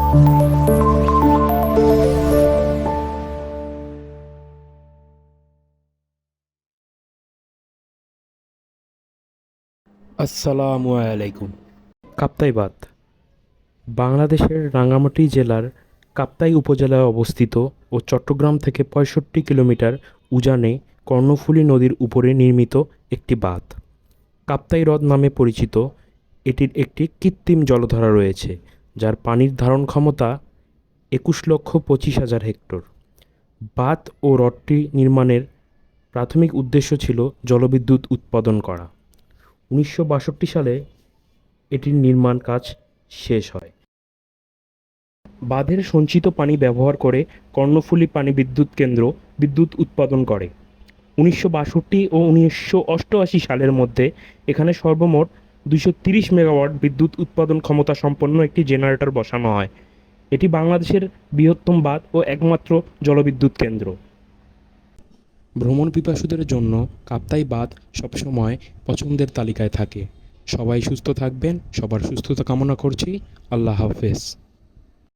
আসসালামু আলাইকুম। কাপ্তাই বাঁধ বাংলাদেশের রাঙ্গামাটি জেলার কাপ্তাই উপজেলায় অবস্থিত ও চট্টগ্রাম থেকে ৬৫ কিলোমিটার উজানে কর্ণফুলী নদীর উপরে নির্মিত একটি বাঁধ। কাপ্তাই হ্রদ নামে পরিচিত এটির একটি কৃত্রিম জলাধার রয়েছে, যার পানির ধারণ ক্ষমতা ২১,২৫,০০০ হেক্টর। বাঁধ ও হ্রদটি নির্মাণের প্রাথমিক উদ্দেশ্য ছিল জলবিদ্যুৎ উৎপাদন করা। ১৯৬২ সালে এটির নির্মাণ কাজ শেষ হয়। বাঁধের সঞ্চিত পানি ব্যবহার করে কর্ণফুলী পানি বিদ্যুৎ কেন্দ্র বিদ্যুৎ উৎপাদন করে। ১৯৬২ ও ১৯৮৮ সালের মধ্যে এখানে সর্বমোট ২৩০ মেগাওয়াট বিদ্যুৎ উৎপাদন ক্ষমতা সম্পন্ন একটি জেনারেটর বসানো হয়। এটি বাংলাদেশের বৃহত্তম বাঁধ ও একমাত্র জলবিদ্যুৎ কেন্দ্র। ভ্রমণ পিপাসুদের জন্য কাপ্তাই বাঁধ সবসময় পছন্দের তালিকায় থাকে। সবাই সুস্থ থাকবেন, সবার সুস্থতা কামনা করছি। আল্লাহ হাফেজ।